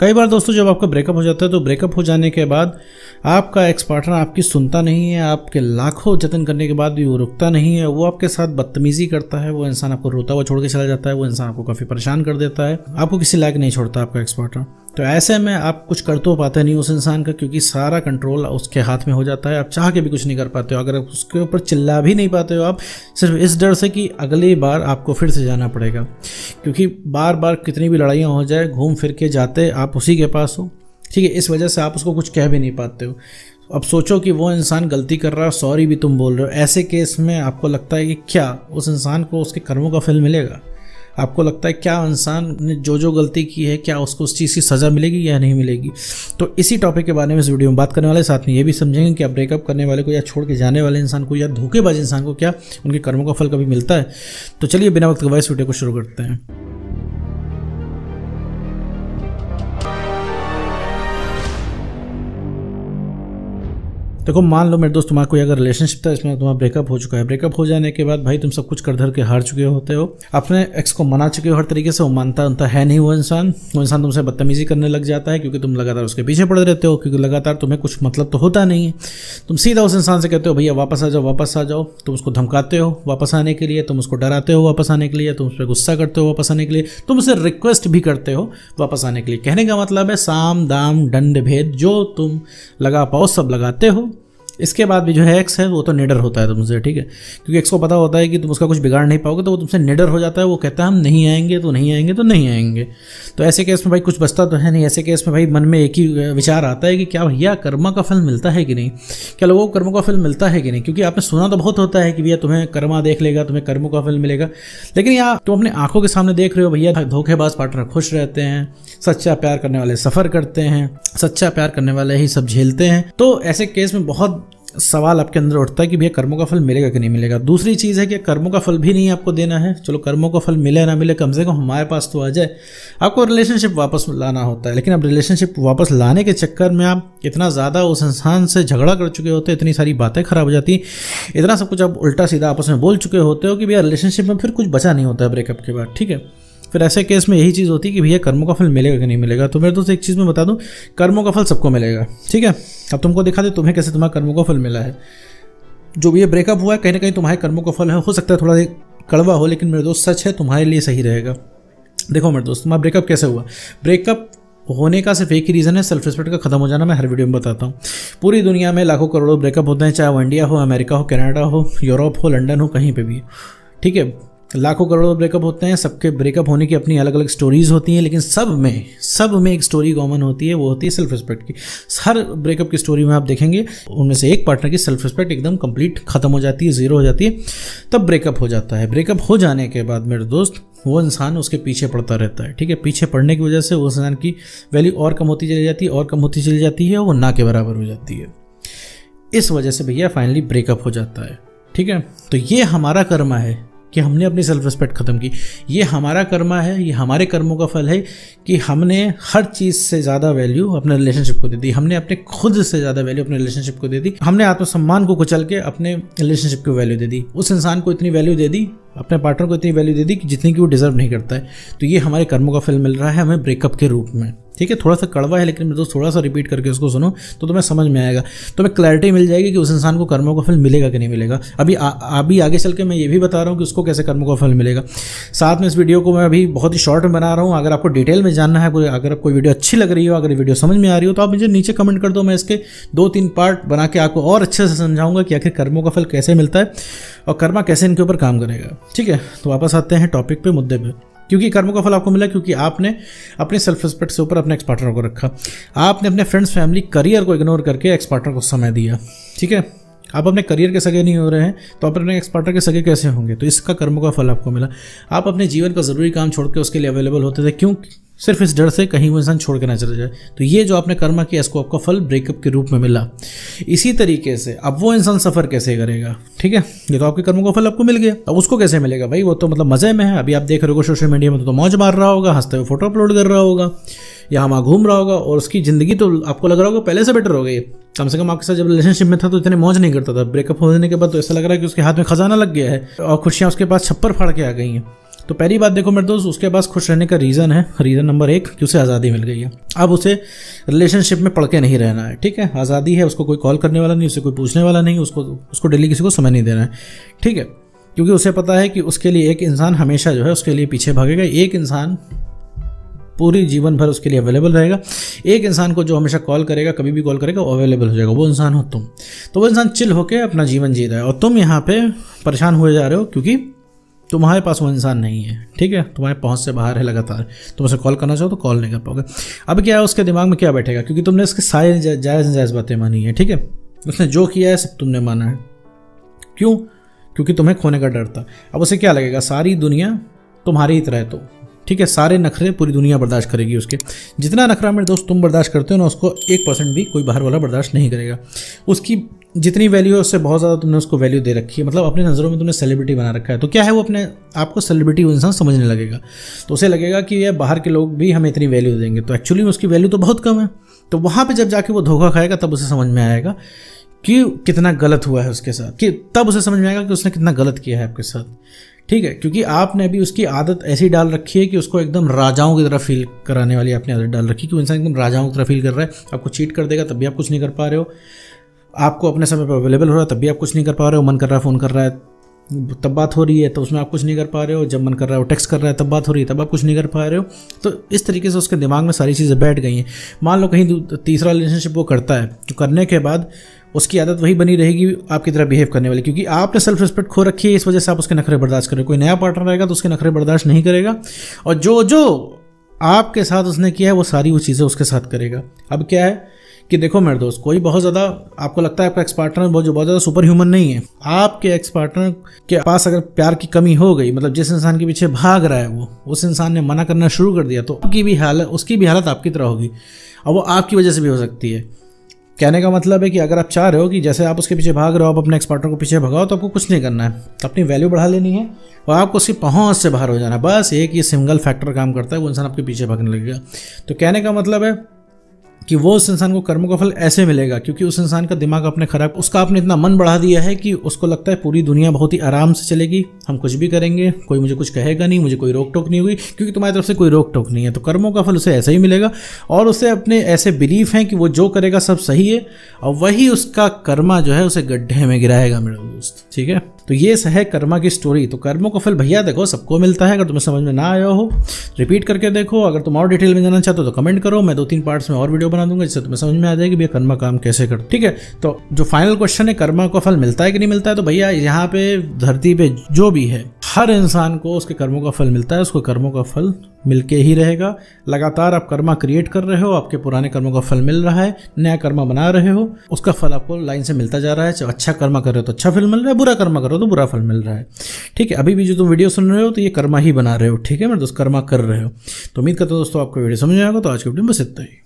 कई बार दोस्तों जब आपका ब्रेकअप हो जाता है तो ब्रेकअप हो जाने के बाद आपका एक्स पार्टनर आपकी सुनता नहीं है, आपके लाखों जतन करने के बाद भी वो रुकता नहीं है, वो आपके साथ बदतमीजी करता है, वो इंसान आपको रोता हुआ छोड़ के चला जाता है, वो इंसान आपको काफ़ी परेशान कर देता है, आपको किसी लायक नहीं छोड़ता आपका एक्स पार्टनर। तो ऐसे में आप कुछ कर तो पाते नहीं उस इंसान का, क्योंकि सारा कंट्रोल उसके हाथ में हो जाता है। आप चाह के भी कुछ नहीं कर पाते हो, अगर आप उसके ऊपर चिल्ला भी नहीं पाते हो आप, सिर्फ इस डर से कि अगली बार आपको फिर से जाना पड़ेगा, क्योंकि बार बार कितनी भी लड़ाइयाँ हो जाए घूम फिर के जाते आप उसी के पास हो, ठीक है। इस वजह से आप उसको कुछ कह भी नहीं पाते हो। अब सोचो कि वो इंसान गलती कर रहा है, सॉरी भी तुम बोल रहे हो, ऐसे केस में आपको लगता है कि क्या उस इंसान को उसके कर्मों का फल मिलेगा? आपको लगता है क्या इंसान ने जो गलती की है क्या उसको उस चीज़ की सज़ा मिलेगी या नहीं मिलेगी? तो इसी टॉपिक के बारे में इस वीडियो में बात करने वाले, साथ में ये भी समझेंगे कि ब्रेकअप करने वाले को या छोड़ के जाने वाले इंसान को या धोखेबाज इंसान को क्या उनके कर्मों का फल कभी मिलता है। तो चलिए बिना वक्त गवाए इस वीडियो को शुरू करते हैं। देखो, मान लो मेरे दोस्त तुम्हारा कोई अगर रिलेशनशिप था, इसमें तुम्हारा ब्रेकअप हो चुका है। ब्रेकअप हो जाने के बाद भाई तुम सब कुछ कर धर के हार चुके होते हो, अपने एक्स को मना चुके हो हर तरीके से, वो मानता है नहीं। वो इंसान तुमसे बदतमीजी करने लग जाता है, क्योंकि तुम लगातार उसके पीछे पड़े रहते हो, क्योंकि लगातार तुम्हें कुछ मतलब तो होता नहीं है। तुम सीधा उस इंसान से कहते हो भैया वापस आ जाओ, वापस आ जाओ। तुम उसको धमकाते हो वापस आने के लिए, तुम उसको डराते हो वापस आने के लिए, तुम उस पर गुस्सा करते हो वापस आने के लिए, तुम उसे रिक्वेस्ट भी करते हो वापस आने के लिए। कहने का मतलब है साम दाम दंड भेद जो तुम लगा पाओ सब लगाते हो। इसके बाद भी जो है एक्स है वो तो निडर होता है तुमसे, ठीक है, क्योंकि एक्स को पता होता है कि तुम उसका कुछ बिगाड़ नहीं पाओगे, तो वो तुमसे निडर हो जाता है। वो कहता है हम नहीं आएंगे तो नहीं आएंगे तो नहीं आएंगे। तो ऐसे केस में भाई कुछ बचता तो है नहीं। ऐसे केस में भाई मन में एक ही विचार आता है कि क्या भैया कर्मा का फल मिलता है कि नहीं, क्या लोगों को कर्मों का फल मिलता है कि नहीं? क्योंकि आपने सुना तो बहुत होता है कि भैया तुम्हें कर्मा देख लेगा, तुम्हें कर्मों का फल मिलेगा, लेकिन यहाँ तुम अपने आंखों के सामने देख रहे हो भैया धोखेबाज पार्टनर खुश रहते हैं, सच्चा प्यार करने वाले सफ़र करते हैं, सच्चा प्यार करने वाले ही सब झेलते हैं। तो ऐसे केस में बहुत सवाल आपके अंदर उठता है कि भैया कर्मों का फल मिलेगा कि नहीं मिलेगा। दूसरी चीज़ है कि कर्मों का फल भी नहीं आपको देना है, चलो कर्मों का फल मिले ना मिले कम से कम हमारे पास तो आ जाए। आपको रिलेशनशिप वापस लाना होता है, लेकिन अब रिलेशनशिप वापस लाने के चक्कर में आप इतना ज़्यादा उस इंसान से झगड़ा कर चुके होते हैं, इतनी सारी बातें खराब हो जाती, इतना सब कुछ आप उल्टा सीधा आपस में बोल चुके होते हो कि भैया रिलेशनशिप में फिर कुछ बचा नहीं होता है ब्रेकअप के बाद, ठीक है। फिर ऐसे केस में यही चीज़ होती है कि भैया कर्मों का फल मिलेगा कि नहीं मिलेगा। तो मेरे दोस्त एक चीज़ मैं बता दूं, कर्मों का फल सबको मिलेगा, ठीक है। अब तुमको दिखा दे तुम्हें कैसे तुम्हारे कर्मों का फल मिला है। जो भी ये ब्रेकअप हुआ है कहीं ना कहीं तुम्हारे कर्मों का फल है, हो सकता है थोड़ा कड़वा हो, लेकिन मेरे दोस्त सच है, तुम्हारे लिए सही रहेगा। देखो मेरे दोस्त, तुम्हारा ब्रेकअप कैसे हुआ? ब्रेकअप होने का सिर्फ एक ही रीज़न है, सेल्फ रिस्पेक्ट का खत्म हो जाना। मैं हर वीडियो में बताता हूँ। पूरी दुनिया में लाखों करोड़ों ब्रेकअप होते हैं, चाहे वो इंडिया हो, अमेरिका हो, कनाडा हो, यूरोप हो, लंदन हो, कहीं पे भी, ठीक है। लाखों करोड़ों ब्रेकअप होते हैं, सबके ब्रेकअप होने की अपनी अलग अलग स्टोरीज होती हैं, लेकिन सब में एक स्टोरी कॉमन होती है, वो होती है सेल्फ रिस्पेक्ट की। हर ब्रेकअप की स्टोरी में आप देखेंगे उनमें से एक पार्टनर की सेल्फ रिस्पेक्ट एकदम कंप्लीट खत्म हो जाती है, जीरो हो जाती है, तब ब्रेकअप हो जाता है। ब्रेकअप हो जाने के बाद मेरे दोस्त वो इंसान उसके पीछे पड़ता रहता है, ठीक है। पीछे पड़ने की वजह से उस इंसान की वैल्यू और कम होती चली जाती है, और कम होती चली जाती है, वो ना के बराबर हो जाती है। इस वजह से भैया फाइनली ब्रेकअप हो जाता है, ठीक है। तो ये हमारा कर्मा है कि हमने अपनी सेल्फ रिस्पेक्ट ख़त्म की। ये हमारा कर्मा है, ये हमारे कर्मों का फल है कि हमने हर चीज़ से ज़्यादा वैल्यू अपने रिलेशनशिप को दे दी, हमने अपने खुद से ज़्यादा वैल्यू अपने रिलेशनशिप को दे दी, हमने आत्मसम्मान को कुचल के अपने रिलेशनशिप को वैल्यू दे दी, उस इंसान को इतनी वैल्यू दे दी, अपने पार्टनर को इतनी वैल्यू दे दी कि जितनी की वो डिजर्व नहीं करता है। तो ये हमारे कर्मों का फल मिल रहा है हमें ब्रेकअप के रूप में, ठीक है। थोड़ा सा कड़वा है, लेकिन मेरे दोस्त थोड़ा सा रिपीट करके उसको सुनो तो तुम्हें समझ में आएगा, तुम्हें क्लैरिटी मिल जाएगी कि उस इंसान को कर्मों का फल मिलेगा कि नहीं मिलेगा। अभी आगे चल के मैं ये भी बता रहा हूँ कि उसको कैसे कर्मों का फल मिलेगा। साथ में इस वीडियो को मैं अभी बहुत ही शॉर्ट में बना रहा हूँ। अगर आपको डिटेल में जानना है, अगर कोई वीडियो अच्छी लग रही हो, अगर वीडियो समझ में आ रही हो, तो आप मुझे नीचे कमेंट कर दो, मैं इसके 2-3 पार्ट बना के आपको और अच्छे से समझाऊंगा कि आखिर कर्मों का फल कैसे मिलता है और कर्मा कैसे इनके ऊपर काम करेगा, ठीक है। तो वापस आते हैं टॉपिक पे, मुद्दे पे। क्योंकि कर्मों का फल आपको मिला क्योंकि आपने अपने सेल्फ रिस्पेक्ट से ऊपर अपने एक्स पार्टनर को रखा, आपने अपने फ्रेंड्स, फैमिली, करियर को इग्नोर करके एक्स पार्टनर को समय दिया, ठीक है। आप अपने करियर के सगे नहीं हो रहे हैं तो आप अपने एक्स पार्टनर के सगे कैसे होंगे? तो इसका कर्मों का फल आपको मिला। आप अपने जीवन का ज़रूरी काम छोड़ के उसके लिए अवेलेबल होते थे, क्यों? सिर्फ इस डर से कहीं वो इंसान छोड़ के ना चला जाए। तो ये जो आपने कर्मा किया, इसको आपका फल ब्रेकअप के रूप में मिला। इसी तरीके से अब वो इंसान सफ़र कैसे करेगा, ठीक है। ये तो आपके कर्मों का फल आपको मिल गया, अब उसको कैसे मिलेगा भाई? वो तो मतलब मज़े में है। अभी आप देख रहे हो सोशल मीडिया में तो मौज मार रहा होगा, हंसते हुए फोटो अपलोड कर रहा होगा, या वहाँ घूम रहा होगा, और उसकी ज़िंदगी तो आपको लग रहा होगा पहले से बेटर हो गई। कम से कम आपके साथ जब रिलेशनशिप में था तो इतने मौज नहीं करता था। ब्रेकअप होने के बाद तो ऐसा लग रहा है कि उसके हाथ में खजाना लग गया है और खुशियाँ उसके पास छप्पर फाड़ के आ गई हैं। तो पहली बात देखो मेरे दोस्त, उसके पास खुश रहने का रीज़न है, रीज़न नंबर 1 कि उसे आज़ादी मिल गई है। अब उसे रिलेशनशिप में पड़ के नहीं रहना है, ठीक है। आज़ादी है, उसको कोई कॉल करने वाला नहीं, उसे कोई पूछने वाला नहीं, उसको डेली किसी को समय नहीं देना है, ठीक है। क्योंकि उसे पता है कि उसके लिए एक इंसान हमेशा जो है उसके लिए पीछे भागेगा, एक इंसान पूरी जीवन भर उसके लिए अवेलेबल रहेगा। एक इंसान को जो हमेशा कॉल करेगा, कभी भी कॉल करेगा, वो अवेलेबल हो जाएगा, वो इंसान हो तुम। तो वो इंसान चिल होकर अपना जीवन जी रहा है और तुम यहाँ पे परेशान हुए जा रहे हो क्योंकि तुम्हारे पास वो इंसान नहीं है, ठीक है। तुम्हारे पहुंच से बाहर है, लगातार तुम उसे कॉल करना चाहो तो कॉल नहीं कर पाओगे। अब क्या है, उसके दिमाग में क्या बैठेगा, क्योंकि तुमने उसके सारे जायज़ बातें मानी है, ठीक है। उसने जो किया है सब तुमने माना है, क्यों? क्योंकि तुम्हें खोने का डर था। अब उसे क्या लगेगा, सारी दुनिया तुम्हारी ही तरह है, तो ठीक है, सारे नखरे पूरी दुनिया बर्दाश्त करेगी उसके। जितना नखरा मेरे दोस्त तुम बर्दाश्त करते हो ना, उसको 1% भी कोई बाहर वाला बर्दाश्त नहीं करेगा। उसकी जितनी वैल्यू है उससे बहुत ज़्यादा तुमने उसको वैल्यू दे रखी है, मतलब अपनी नज़रों में तुमने सेलिब्रिटी बना रखा है। तो क्या है, वो अपने आपको सेलिब्रिटी वो इंसान समझने लगेगा। तो उसे लगेगा कि ये बाहर के लोग भी हमें इतनी वैल्यू देंगे, तो एक्चुअली में उसकी वैल्यू तो बहुत कम है। तो वहाँ पर जब जाके वो धोखा खाएगा तब उसे समझ में आएगा कि कितना गलत हुआ है उसके साथ, कि तब उसे समझ में आएगा कि उसने कितना गलत किया है आपके साथ, ठीक है। क्योंकि आपने अभी उसकी आदत ऐसी डाल रखी है कि उसको एकदम राजाओं की तरह फील कराने वाली आपने आदत डाल रखी है कि वो इंसान एकदम राजाओं की तरह फील कर रहा है। आपको चीट कर देगा तब भी आप कुछ नहीं कर पा रहे हो, आपको अपने समय पर अवेलेबल हो रहा है तब भी आप कुछ नहीं कर पा रहे हो, मन कर रहा है फ़ोन कर रहा है तब बात हो रही है तो उसमें आप कुछ नहीं कर पा रहे हो, जब मन कर रहा है वो टेक्स्ट कर रहा है तब बात हो रही है तब आप कुछ नहीं कर पा रहे हो। तो इस तरीके से उसके दिमाग में सारी चीज़ें बैठ गई हैं। मान लो कहीं तीसरा रिलेशनशिप वो करता है, तो करने के बाद उसकी आदत वही बनी रहेगी आपकी तरह बिहेव करने वाली, क्योंकि आपने सेल्फ रिस्पेक्ट खो रखी है, इस वजह से आप उसके नखरे बर्दाश्त करें। कोई नया पार्टनर रहेगा तो उसके नखरे बर्दाश्त नहीं करेगा, और जो जो आपके साथ उसने किया है वो सारी वो चीज़ें उसके साथ करेगा। अब क्या है कि देखो मेरे दोस्त, कोई बहुत ज़्यादा आपको लगता है आपका एक्स पार्टनर बहुत ज़्यादा सुपर ह्यूमन नहीं है। आपके एक्स पार्टनर के पास अगर प्यार की कमी हो गई, मतलब जिस इंसान के पीछे भाग रहा है वो उस इंसान ने मना करना शुरू कर दिया, तो आपकी भी हालत, उसकी भी हालत आपकी तरह होगी, और वो आपकी वजह से भी हो सकती है। कहने का मतलब है कि अगर आप चाह रहे हो कि जैसे आप उसके पीछे भाग रहे हो, आप अपने एक्स पार्टनर को पीछे भगाओ, तो आपको कुछ नहीं करना है, अपनी वैल्यू बढ़ा लेनी है और आपको उसकी पहुंच से बाहर हो जाना है। बस एक ये सिंगल फैक्टर काम करता है, वो इंसान आपके पीछे भागने लगेगा। तो कहने का मतलब है कि वो उस इंसान को कर्मों का फल ऐसे मिलेगा क्योंकि उस इंसान का दिमाग अपने खराब, उसका आपने इतना मन बढ़ा दिया है कि उसको लगता है पूरी दुनिया बहुत ही आराम से चलेगी, हम कुछ भी करेंगे, कोई मुझे कुछ कहेगा नहीं, मुझे कोई रोक टोक नहीं होगी, क्योंकि तुम्हारी तरफ से कोई रोक टोक नहीं है। तो कर्मों का फल उसे ऐसे ही मिलेगा, और उसे अपने ऐसे बिलीफ हैं कि वो जो करेगा सब सही है, और वही उसका कर्मा जो है उसे गड्ढे में गिराएगा मेरे दोस्त, ठीक है। तो ये है कर्मा की स्टोरी। तो कर्मों का फल भैया देखो सबको मिलता है। अगर तुम्हें समझ में ना आया हो रिपीट करके देखो, अगर तुम और डिटेल में जानना चाहते हो तो कमेंट करो, मैं 2-3 पार्ट्स में और वीडियो बना दूंगा जिससे तुम्हें समझ में आ जाएगी भैया कर्मा काम कैसे करते, ठीक है। तो जो फाइनल क्वेश्चन है कर्मा का फल मिलता है कि नहीं मिलता है, तो भैया यहाँ पे धरती पे जो भी है हर इंसान को उसके कर्मों का फल मिलता है, उसको कर्मों का फल मिलके ही रहेगा। लगातार आप कर्मा क्रिएट कर रहे हो, आपके पुराने कर्मों का फल मिल रहा है, नया कर्मा बना रहे हो, उसका फल आपको लाइन से मिलता जा रहा है। अच्छा कर्मा कर रहे हो तो अच्छा फल मिल रहा है, बुरा कर्मा कर रहे हो तो बुरा फल मिल रहा है, ठीक है। अभी भी जो तुम वीडियो सुन रहे हो तो ये कर्मा ही बना रहे हो, ठीक है, मतलब कर्मा कर रहे हो। तो उम्मीद करता हूँ दोस्तों आपको वीडियो समझ में आएगा। तो आज की वीडियो में बस इतना ही।